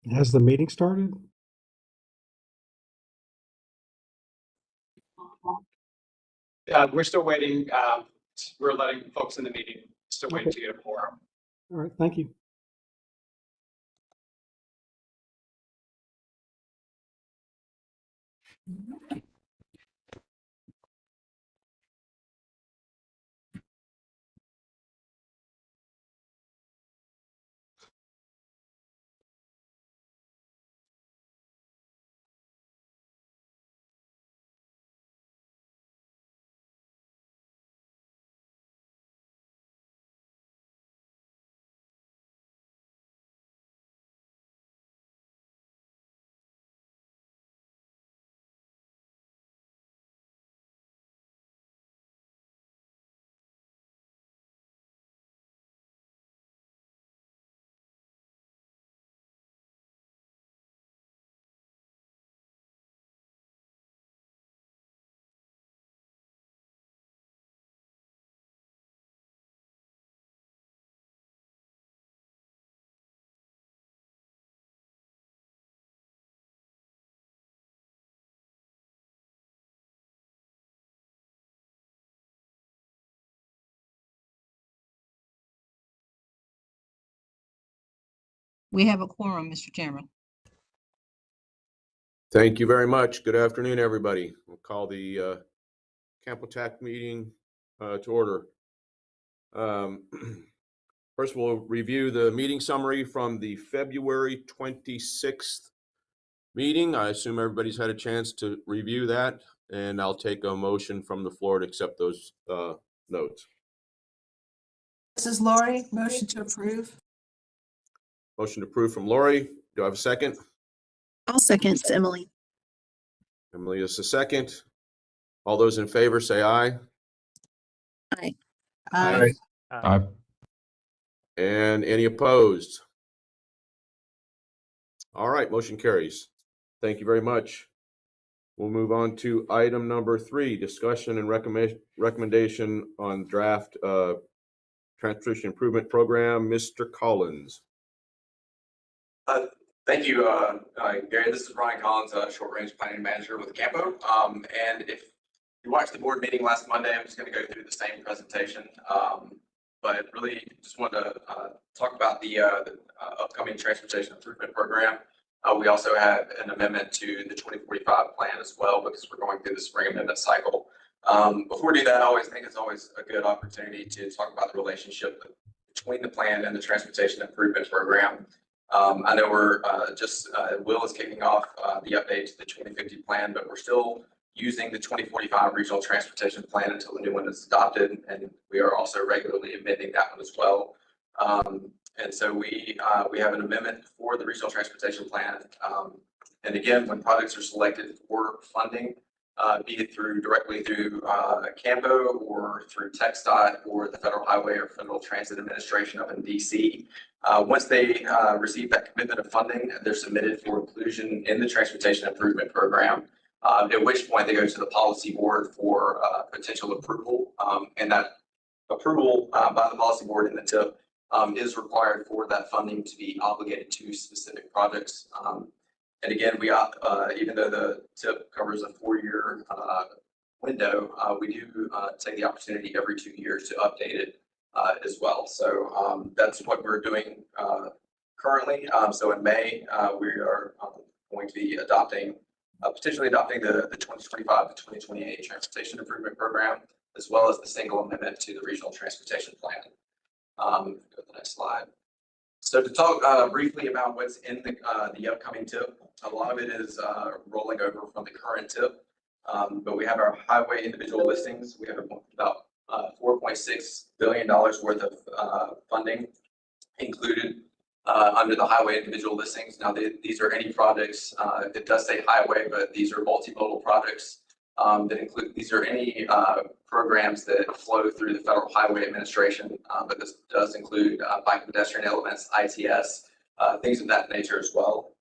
Has the meeting started? We're still waiting. We're letting folks in the meeting, still waiting to get a quorum. All right, thank you. We have a quorum, Mr. Chairman. Thank you very much. Good afternoon, everybody. We'll call the CAMPO TAC meeting to order. First, we'll review the meeting summary from the February 26th meeting. I assume everybody's had a chance to review that, and I'll take a motion from the floor to accept those notes. This is Lori. Motion to approve. Motion approved from Lori. Do I have a second? I'll second. It's Emily. Emily is the second. All those in favor say aye. Aye. Aye. Aye. And any opposed? All right, motion carries. Thank you very much. We'll move on to item number 3, discussion and recommendation on draft transportation improvement program. Mr. Collins. Thank you, Gary. This is Brian Collins, Short Range Planning Manager with CAMPO. And if you watched the board meeting last Monday, I'm just going to go through the same presentation. But really just wanted to talk about the upcoming transportation improvement program. We also have an amendment to the 2045 plan as well, because we're going through the spring amendment cycle. Before we do that, I always think it's always a good opportunity to talk about the relationship between the plan and the transportation improvement program. I know we're Will is kicking off the update to the 2050 plan, but we're still using the 2045 regional transportation plan until the new one is adopted, and we are also regularly amending that one as well. And so we have an amendment for the regional transportation plan. And again, when projects are selected for funding, be it directly through CAMPO or through TxDOT or the Federal Highway or Federal Transit Administration up in DC. Once they receive that commitment of funding, they're submitted for inclusion in the transportation improvement program, at which point they go to the policy board for potential approval. And that approval by the policy board in the TIP is required for that funding to be obligated to specific projects. And again, even though the TIP covers a 4-year window, we do take the opportunity every 2 years to update it as well. So that's what we're doing currently. So in May, we are going to be potentially adopting the 2025 to 2028 transportation improvement program, as well as the single amendment to the regional transportation plan. Go to the next slide. So to talk briefly about what's in the upcoming TIP, a lot of it is rolling over from the current TIP, but we have our highway individual listings. We have about $4.6 billion worth of funding included under the highway individual listings. Now, these are any projects, it does say highway, but these are multimodal projects that include, these are any programs that flow through the Federal Highway Administration, but this does include bike pedestrian elements, ITS, things of that nature as well.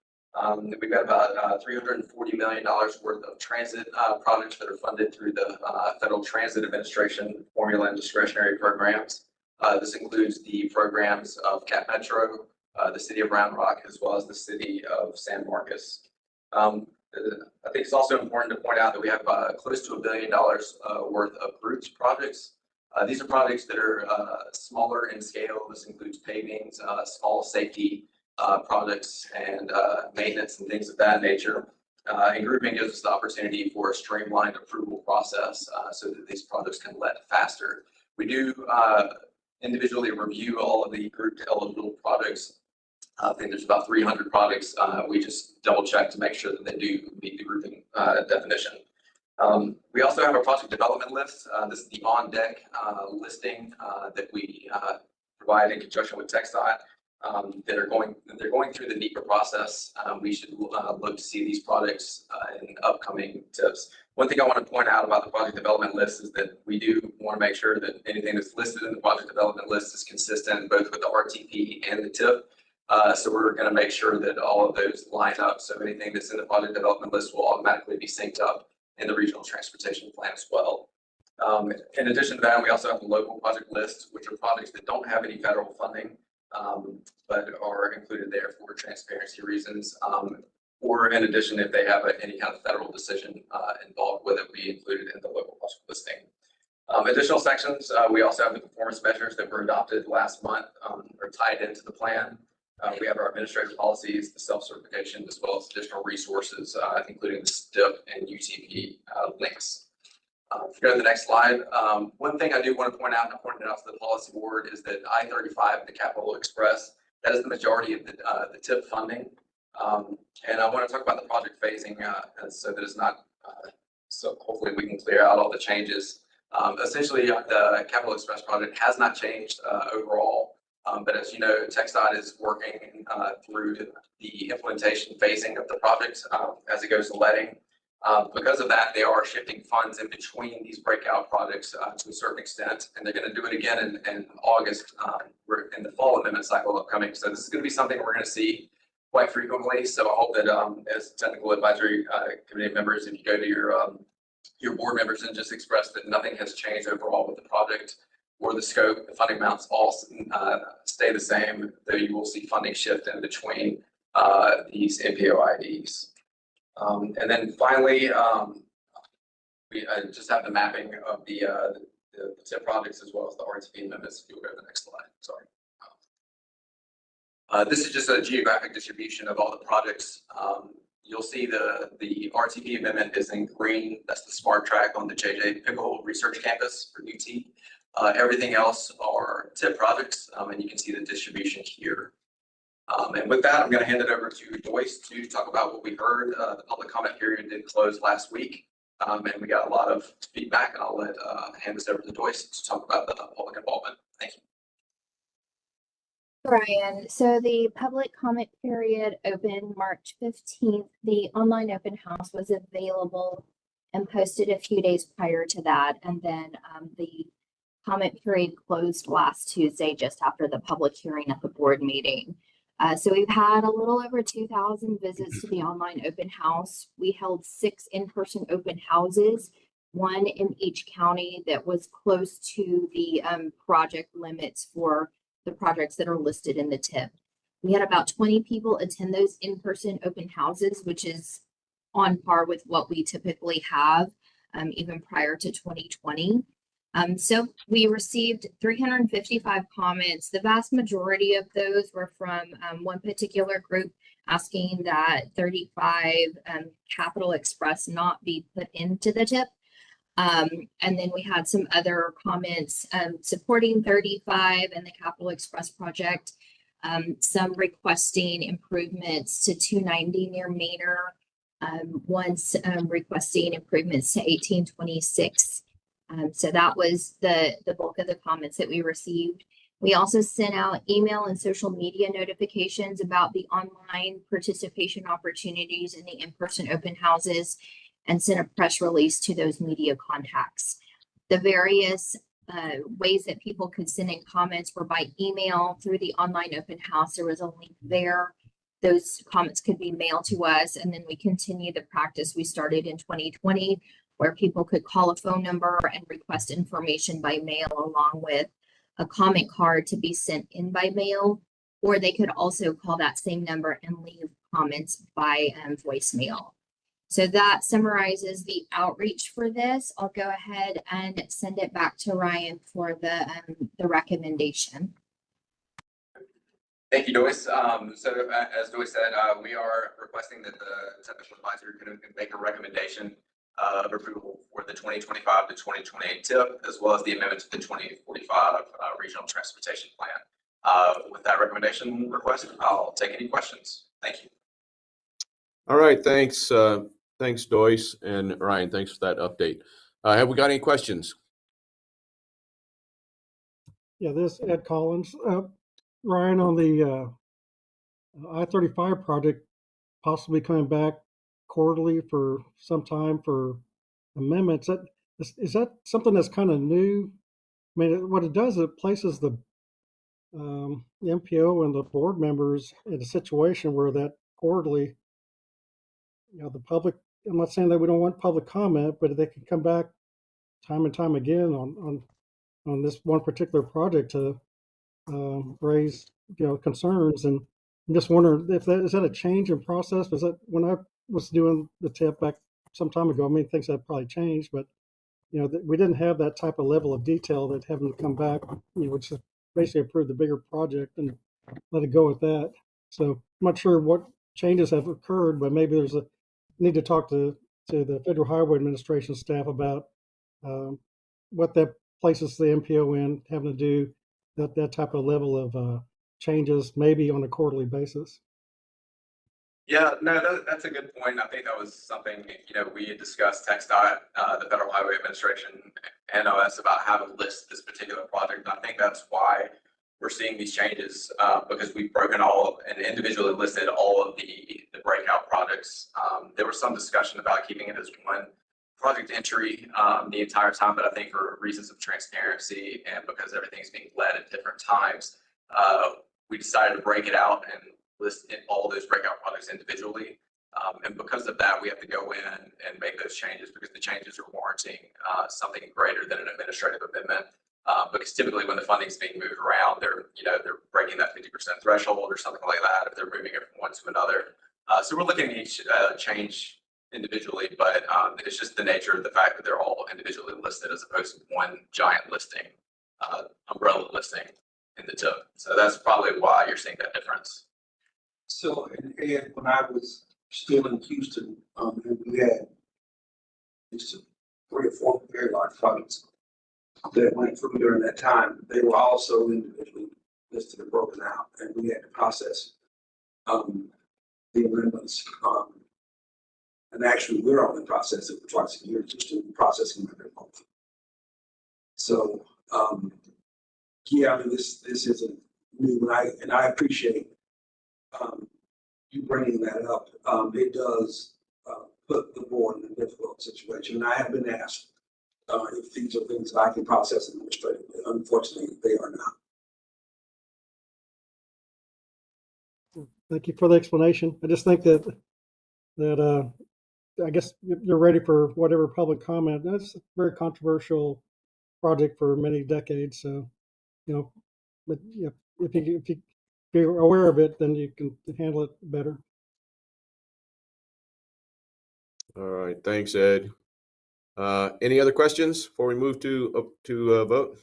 We've got about $340 million worth of transit projects that are funded through the Federal Transit Administration formula and discretionary programs. This includes the programs of CAP Metro, the city of Round Rock, as well as the city of San Marcos. I think it's also important to point out that we have close to $1 billion worth of grouped projects. These are projects that are smaller in scale. This includes pavings, small safety projects, and maintenance and things of that nature. And grouping gives us the opportunity for a streamlined approval process so that these projects can let faster. We do individually review all of the grouped eligible projects. I think there's about 300 projects. We just double check to make sure that they do meet the grouping definition. We also have a project development list. This is the on deck listing that we provide in conjunction with TxDOT. They're going through the NEPA process. We should look to see these projects in upcoming tips. One thing I want to point out about the project development list is that we do want to make sure that anything that's listed in the project development list is consistent both with the RTP and the tip. So we're going to make sure that all of those line up. So anything that's in the project development list will automatically be synced up in the regional transportation plan as well. In addition to that, we also have the local project list, which are projects that don't have any federal funding, but are included there for transparency reasons. Or in addition, if they have any kind of federal decision involved with it, we included in the local project listing. Additional sections, we also have the performance measures that were adopted last month are tied into the plan. We have our administrative policies, the self-certification, as well as additional resources, including the STIP and UTP links. If you go to the next slide, one thing I do want to point out, and I pointed it out to the policy board, is that I-35, the Capital Express, that is the majority of the TIP funding. And I want to talk about the project phasing so that it's not, so hopefully we can clear out all the changes. Essentially, the Capital Express project has not changed overall. But as you know, TxDOT is working through the implementation phasing of the project as it goes to letting. Because of that, they are shifting funds in between these breakout projects to a certain extent, and they're going to do it again in August. We're in the fall amendment cycle upcoming. So this is going to be something we're going to see quite frequently. So I hope that as technical advisory committee members, if you go to your board members and just express that nothing has changed overall with the project or the scope, the funding amounts all stay the same, though you will see funding shift in between these MPOIDs. And then finally, we just have the mapping of the TIP projects as well as the RTP amendments. If you'll go to the next slide, sorry. This is just a geographic distribution of all the projects. You'll see the RTP amendment is in green. That's the smart track on the JJ Pickle Research Campus for UT. Everything else are TIP projects, and you can see the distribution here. And with that, I'm going to hand it over to Joyce to talk about what we heard. The public comment period did close last week, and we got a lot of feedback, and I'll hand this over to Joyce to talk about the public involvement. Thank you. Brian, so the public comment period opened March 15th. The online open house was available and posted a few days prior to that. And then the comment period closed last Tuesday, just after the public hearing at the board meeting. So we've had a little over 2,000 visits to the online open house. We held 6 in-person open houses, 1 in each county that was close to the project limits for the projects that are listed in the TIP. We had about 20 people attend those in-person open houses, which is on par with what we typically have even prior to 2020. So we received 355 comments. The vast majority of those were from one particular group asking that 35 Capital Express not be put into the TIP. And then we had some other comments supporting 35 and the Capital Express project, some requesting improvements to 290 near Manor, one's requesting improvements to 1826. So that was the bulk of the comments that we received. We also sent out email and social media notifications about the online participation opportunities in the in-person open houses and sent a press release to those media contacts. The various ways that people could send in comments were by email through the online open house. There was a link there. Those comments could be mailed to us, and then we continue the practice we started in 2020, where people could call a phone number and request information by mail, along with a comment card to be sent in by mail. or they could also call that same number and leave comments by voicemail. So that summarizes the outreach for this. I'll go ahead and send it back to Ryan for the recommendation. Thank you, Joyce. As Joyce said, we are requesting that the technical advisor can make a recommendation of approval for the 2025 to 2028 TIP, as well as the amendment to the 2045 Regional Transportation Plan. With that recommendation request, I'll take any questions. Thank you. All right, thanks. Thanks, Joyce, and Ryan, thanks for that update. Have we got any questions? Yeah, this Ed Collins. Ryan, on the I-35 project, possibly coming back quarterly for some time for amendments. Is that something that's kind of new? I mean, what it does, it places the MPO and the board members in a situation where that quarterly, the public, I'm not saying that we don't want public comment, but they can come back time and time again on this one particular project to raise concerns. And I'm just wondering if is that a change in process? Was that when I was doing the TIP back some time ago? I mean, things have probably changed, but we didn't have that type of level of detail that having to come back, which is basically approve the bigger project and let it go with that. So I'm not sure what changes have occurred, but maybe there's a need to talk to the Federal Highway Administration staff about what that places the MPO in, having to do that type of level of changes, maybe on a quarterly basis. Yeah, no, that's a good point. I think that was something, we had discussed TxDOT, the Federal Highway Administration, and us about how to list this particular project. And I think that's why we're seeing these changes, because we've broken all and individually listed all of the breakout projects. There was some discussion about keeping it as one project entry the entire time, but I think for reasons of transparency and because everything's being led at different times, we decided to break it out and list all those breakout projects individually. And because of that, we have to go in and make those changes because the changes are warranting something greater than an administrative amendment. Because typically when the funding is being moved around, they're breaking that 50% threshold or something like that if they're moving it from one to another. So we're looking at each change individually, but it's just the nature of the fact that they're all individually listed as opposed to one giant listing, umbrella listing in the TIP. So that's probably why you're seeing that difference. So, and when I was still in Houston, and we had just 3 or 4 very large projects that went through during that time. They were also individually listed and broken out, and we had to process the amendments. And actually, we're only processing for twice a year, just in processing every month. So, yeah, I mean, this isn't new, and I appreciate you bringing that up. It does put the board in a difficult situation. And I have been asked if these are things that I can process administratively. Unfortunately, they are not. Thank you for the explanation. I just think that I guess you're ready for whatever public comment. That's a very controversial project for many decades. So, but if you're aware of it, then you can handle it better. All right, thanks, Ed. Any other questions before we move to vote?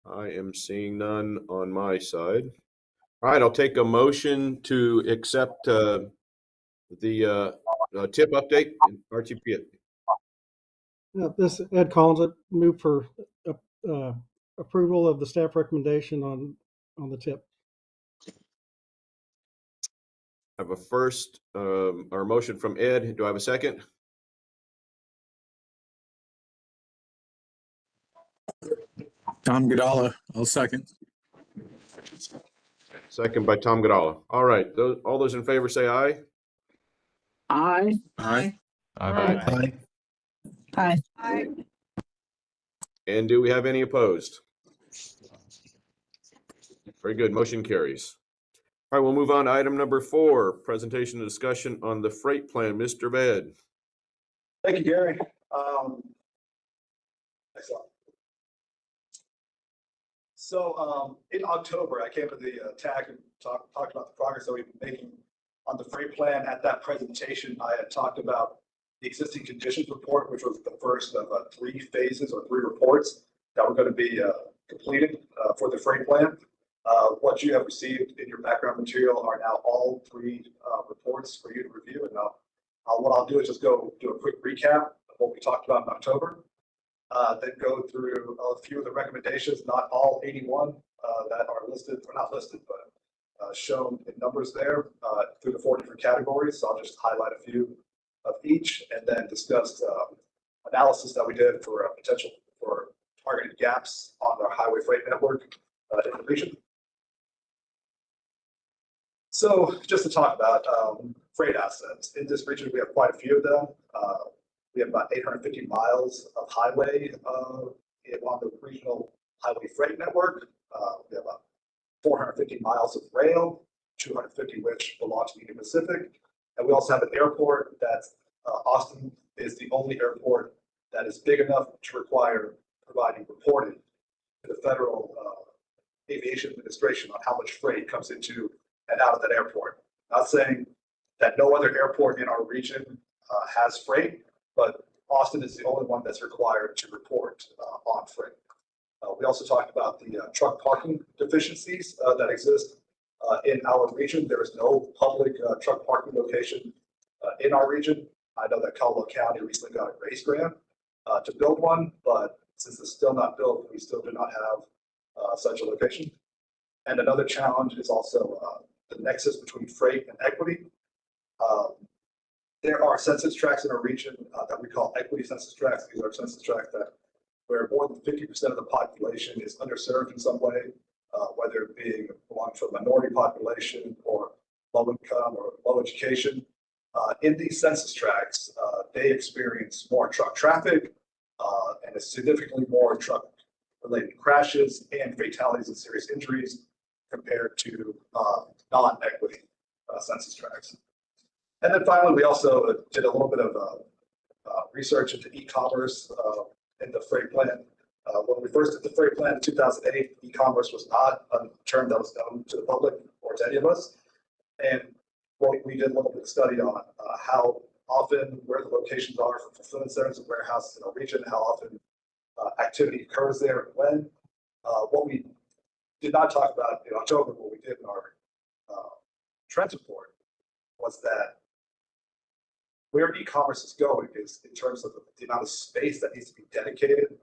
I am seeing none on my side. All right, I'll take a motion to accept the TIP update in RTP. Yeah, this Ed Collins, I move for approval of the staff recommendation on the TIP. I have a first or motion from Ed. Do I have a second? Tom Godala, I'll second. Second by Tom Godala. All right, all those in favor say aye. Aye. Aye. Aye. Aye. And do we have any opposed? Very good, motion carries. All right, we'll move on to item number 4, presentation and discussion on the freight plan. Mr. Ved. Thank you, Gary. So in October, I came to the TAC and talked about the progress that we've been making on the freight plan. At that presentation, I had talked about the existing conditions report, which was the first of 3 phases or 3 reports that were going to be completed for the freight plan. What you have received in your background material are now all 3 reports for you to review. And what I'll do is just go do a quick recap of what we talked about in October. Then go through a few of the recommendations, not all 81 that are listed, or not listed, but shown in numbers there through the 4 different categories. So I'll just highlight a few of each and then discuss analysis that we did for potential for targeted gaps on our highway freight network in the region. So just to talk about freight assets, in this region, we have quite a few of them. We have about 850 miles of highway on the regional highway freight network. We have about 450 miles of rail, 250 which belong to Union Pacific. And we also have an airport that's Austin is the only airport that is big enough to require providing reporting to the Federal Aviation Administration on how much freight comes into and out of that airport. Not saying that no other airport in our region has freight, but Austin is the only one that's required to report on freight. We also talked about the truck parking deficiencies that exist in our region. There is no public truck parking location in our region. I know that Caldwell County recently got a raise grant to build one, but since it's still not built, we still do not have such a location. And another challenge is also the nexus between freight and equity. There are census tracts in our region that we call equity census tracts. These are census tracts that where more than 50% of the population is underserved in some way, whether it being belonging to a minority population or low income or low education. In these census tracts, they experience more truck traffic and significantly more truck-related crashes and fatalities and serious injuries compared to non-equity census tracts. And then finally, we also did a little bit of research into e-commerce in the freight plan. When we first did the freight plan in 2008, e-commerce was not a term that was known to the public or to any of us. And we did a little bit of study on how often, where the locations are for fulfillment centers and warehouses in our region, how often activity occurs there and when. What we did not talk about in October, what we did in our trends report, was that where e-commerce is going is in terms of the amount of space that needs to be dedicated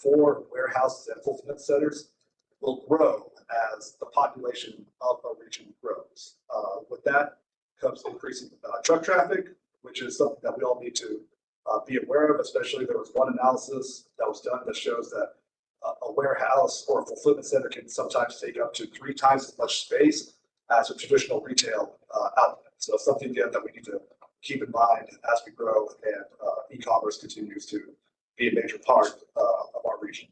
for warehouses and fulfillment centers will grow as the population of a region grows. With that comes increasing truck traffic, which is something that we all need to be aware of. Especially there was one analysis that was done that shows that a warehouse or a fulfillment center can sometimes take up to 3 times as much space as a traditional retail outlet. So something again that we need to keep in mind as we grow and e-commerce continues to be a major part of our region.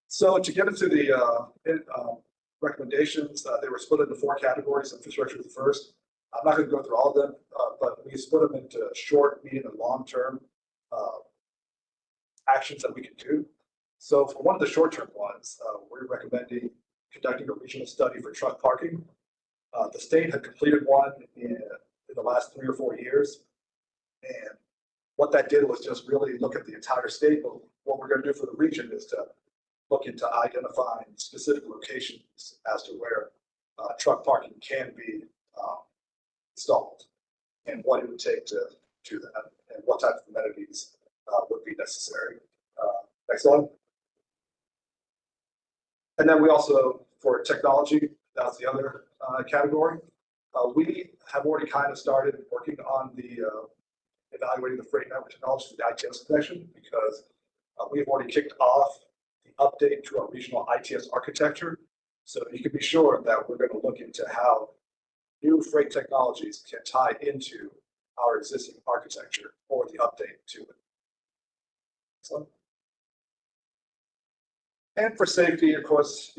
So to get into the recommendations, they were split into 4 categories. Infrastructure is the first. I'm not going to go through all of them, but we split them into short, medium, and long-term actions that we can do. So for one of the short-term ones, we're recommending conducting a regional study for truck parking. The state had completed one in the last 3 or 4 years. And what that did was just really look at the entire state. But what we're going to do for the region is to look into identifying specific locations as to where truck parking can be installed and what it would take to do that and what type of amenities would be necessary. Next slide. And then we also, for technology, that's the other category. We have already kind of started working on the evaluating the freight network technology for the ITS connection because we have already kicked off the update to our regional ITS architecture. So you can be sure that we're going to look into how new freight technologies can tie into our existing architecture or the update to it. So, and for safety, of course,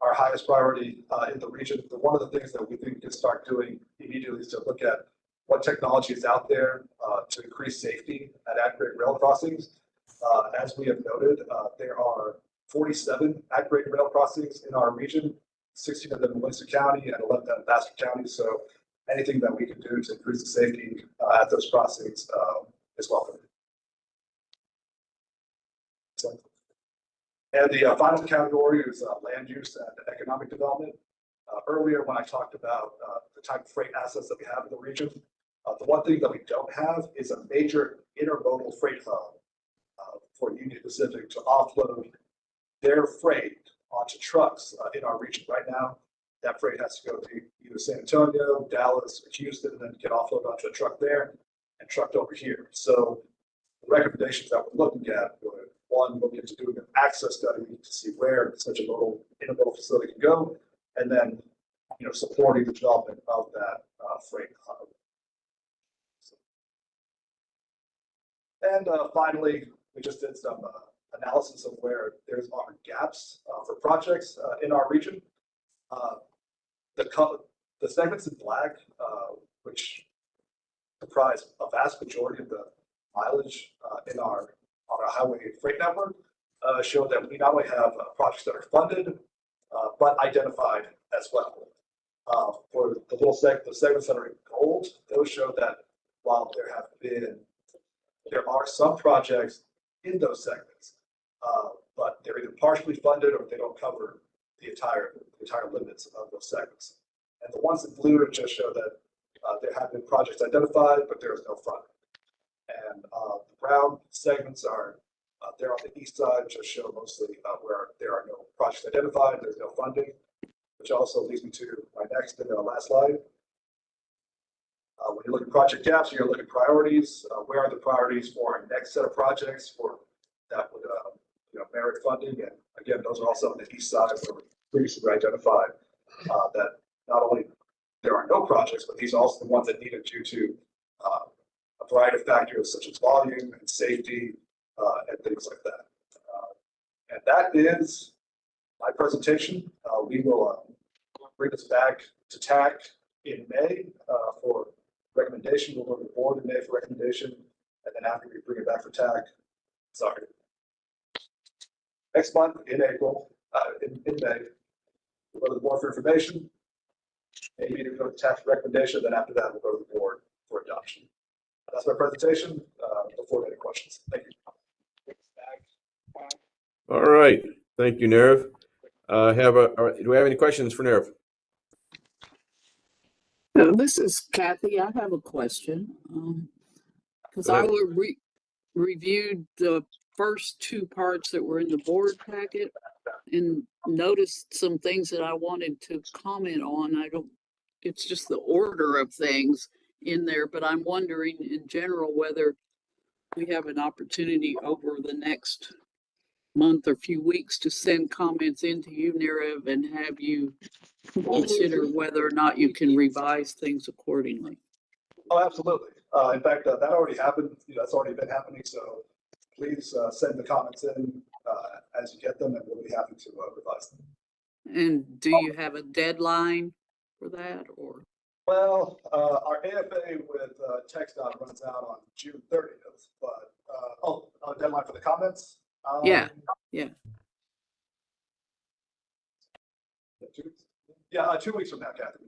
our highest priority in the region. One of the things that we think we can start doing immediately is to look at what technology is out there to increase safety at accurate rail crossings. As we have noted, there are 47 at-grade rail crossings in our region, 16 of them in Winston County and 11 in Bastrop County. So anything that we can do to increase the safety at those crossings is welcome. And the final category is land use and economic development. Earlier, when I talked about the type of freight assets that we have in the region, the one thing that we don't have is a major intermodal freight hub for Union Pacific to offload their freight onto trucks in our region. Right now, that freight has to go to either San Antonio, Dallas, or Houston, and then get offloaded onto a truck there and trucked over here. So the recommendations that we're looking at would, one, look into doing an access study to see where such a intermodal facility can go, and then, supporting the development of that freight hub. And finally, we just did some analysis of where there's are gaps for projects in our region. The segments in black, which comprise a vast majority of the mileage on our highway freight network, show that we not only have projects that are funded, but identified as well. For the segments that are in gold, those show that while there are some projects in those segments, but they're either partially funded or they don't cover the entire limits of those segments. And the ones in blue just show that there have been projects identified, but there is no funding. And the brown segments are there on the east side, just show mostly where there are no projects identified, there's no funding, which also leads me to my next and last slide. When you look at project gaps, you're going to look at priorities. Where are the priorities for our next set of projects that would merit funding? And again, those are also on the east side where we previously identified that not only there are no projects, but these are also the ones that needed due to a variety of factors such as volume and safety and things like that. And that is my presentation. We will bring this back to TAC in May for recommendation. We'll go to the board in May for recommendation, and then after we bring it back for TAC, next month in April, in May, we'll go to the board for information. Maybe to go to TAC for recommendation, then after that, we'll go to the board for adoption. That's my presentation. Look forward to any questions. Thank you. All right. Thank you, Nerev. Do we have any questions for Nerev? This is Kathy. I have a question. Because Go I ahead. reviewed the first two parts that were in the board packet and noticed some things that I wanted to comment on. It's just the order of things in there, but I'm wondering in general whether we have an opportunity over the next month or few weeks to send comments into you, Nerev, and have you consider whether or not you can revise things accordingly. Oh, absolutely. In fact, that already happened. That's already been happening. So please send the comments in as you get them, and we'll be happy to revise them. And do you have a deadline for that, or? Well, our AFA with TxDOT runs out on June 30th, but deadline for the comments. Yeah. 2 weeks from now, Kathy.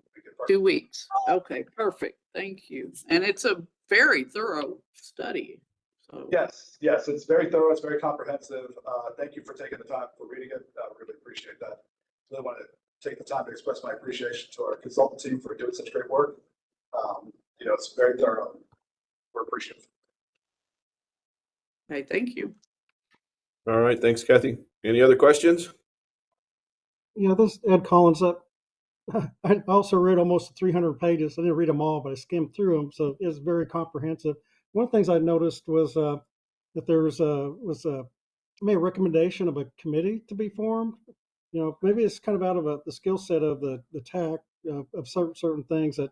2 weeks. Okay, perfect. Thank you. And it's a very thorough study. So Yes, it's very thorough. It's very comprehensive. Thank you for taking the time for reading it. I really appreciate that. Really want to take the time to express my appreciation to our consultant team for doing such great work. It's very thorough. We're appreciative. okay, thank you. All right. Thanks, Kathy. Any other questions? This Ed Collins up. I also read almost 300 pages. I didn't read them all, but I skimmed through them, so it's very comprehensive. One of the things I noticed was that there was a recommendation of a committee to be formed. Maybe it's kind of out of the skill set of the TAC of certain things that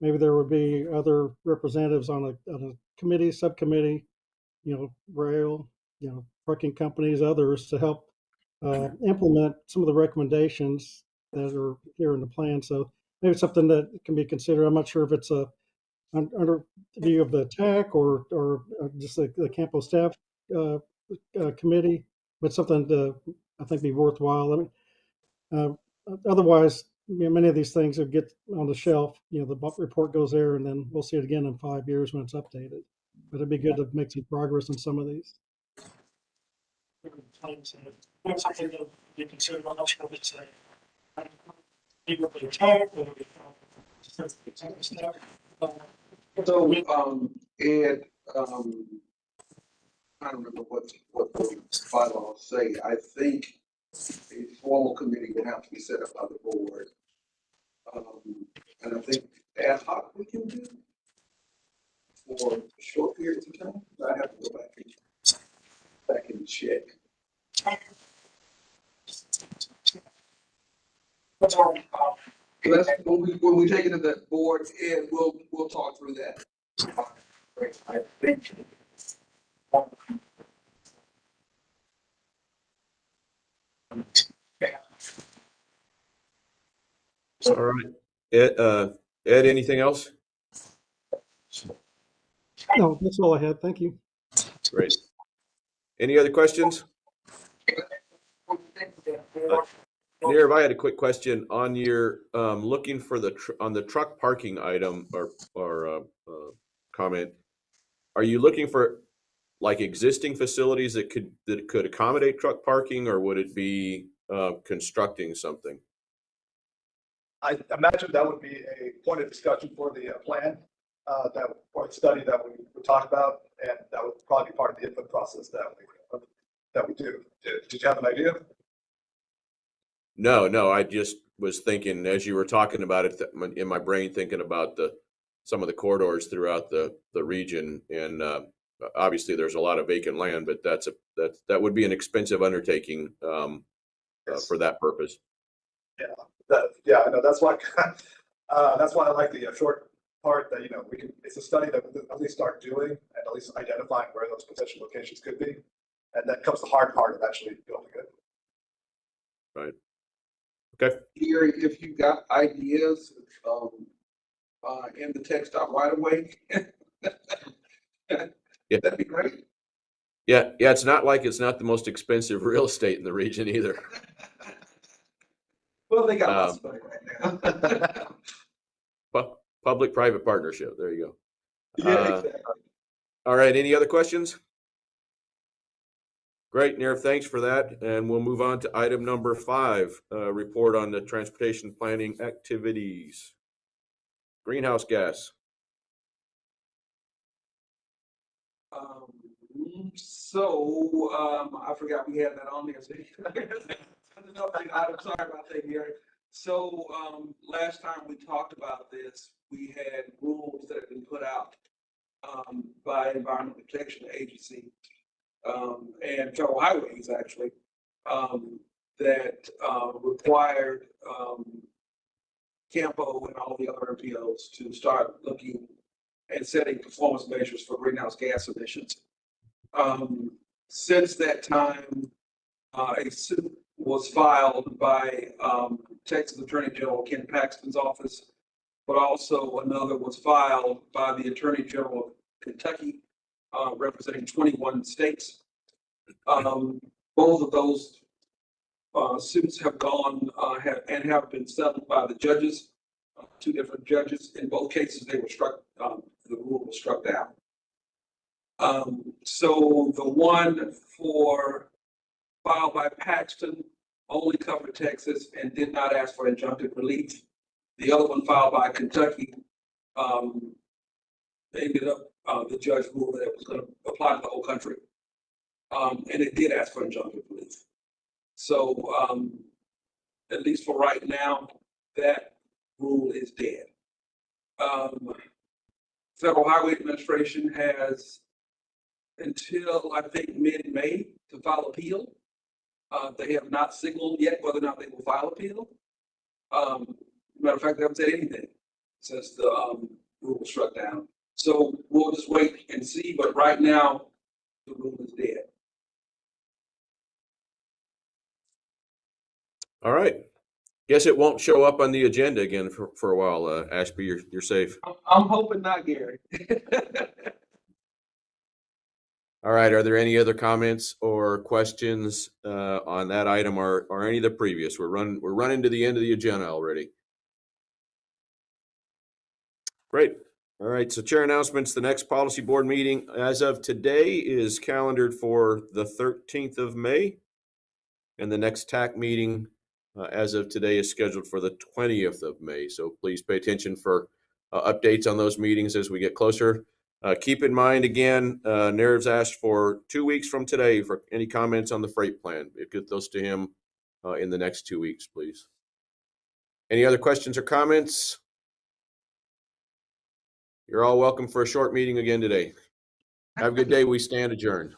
maybe there would be other representatives on a committee, subcommittee, rail, trucking companies, others to help implement some of the recommendations that are here in the plan. So maybe it's something that can be considered. I'm not sure if it's under view of the TAC or just the CAMPO staff committee, but something to I think be worthwhile. I mean, otherwise, many of these things will get on the shelf. The report goes there, and then we'll see it again in 5 years when it's updated. But it'd be good to make some progress on some of these. So, Ed, I don't remember what the bylaws say. I think a formal committee will have to be set up by the board. And I think ad hoc we can do for short periods of time. I have to go back and check. Let's, when we take it to the board, Ed, we'll talk through that. All right. Ed, anything else? No, that's all I had. Thank you. Great. Any other questions? Nirav, I had a quick question on your looking for on the truck parking item or comment. Are you looking for like existing facilities that could accommodate truck parking, or would it be constructing something? I imagine that would be a point of discussion for the plan, or the study that we would talk about, and that would probably be part of the input process that we do. Did you have an idea? No, I just was thinking as you were talking about it in my brain, thinking about some of the corridors throughout the region, and obviously there's a lot of vacant land, but that would be an expensive undertaking for that purpose. Yeah, I know. That's why I like the short part that it's a study that we'll at least start doing and at least identifying where those potential locations could be, and then comes the hard part of actually building it. Right. Okay. Gary, if you got ideas in the text out right away, Yeah, that'd be great. Yeah. It's not like it's not the most expensive real estate in the region either. Well, they got lots of money right now. Public-private partnership. There you go. Yeah, exactly. All right. Any other questions? Great, Nirav, thanks for that. And we'll move on to item number 5, report on the transportation planning activities. Greenhouse gas. I forgot we had that on there. I'm sorry about that, Gary. So last time we talked about this, we had rules that had been put out by Environmental Protection Agency and Federal Highways, actually, that required CAMPO and all the other MPOs to start looking and setting performance measures for greenhouse gas emissions. Since that time, a suit was filed by Texas Attorney General Ken Paxton's office, but also another was filed by the Attorney General of Kentucky, representing 21 states. Both of those suits have gone have been settled by the judges, 2 different judges. In both cases, they were struck. The rule was struck down. So the one filed by Paxton only covered Texas and did not ask for injunctive relief. The other one filed by Kentucky ended up the judge ruled that it was going to apply to the whole country, and it did ask for injunctive relief. So at least for right now, that rule is dead. Federal Highway Administration has until I think mid-May to file appeal. They have not signaled yet whether or not they will file appeal. Matter of fact, they haven't said anything since the rule was struck down. So we'll just wait and see. But right now, the rule is dead. All right. Guess it won't show up on the agenda again for a while. Ashby, you're safe. I'm hoping not, Gary. All right, are there any other comments or questions on that item or any of the previous? We're running to the end of the agenda already. Great. All right, so chair announcements. The next policy board meeting as of today is calendared for the 13th of May. And the next TAC meeting as of today is scheduled for the 20th of May. So please pay attention for updates on those meetings as we get closer. Keep in mind, again, Nerv's asked for 2 weeks from today for any comments on the freight plan. Get those to him in the next 2 weeks, please. Any other questions or comments? You're all welcome for a short meeting again today. Have a good day. We stand adjourned.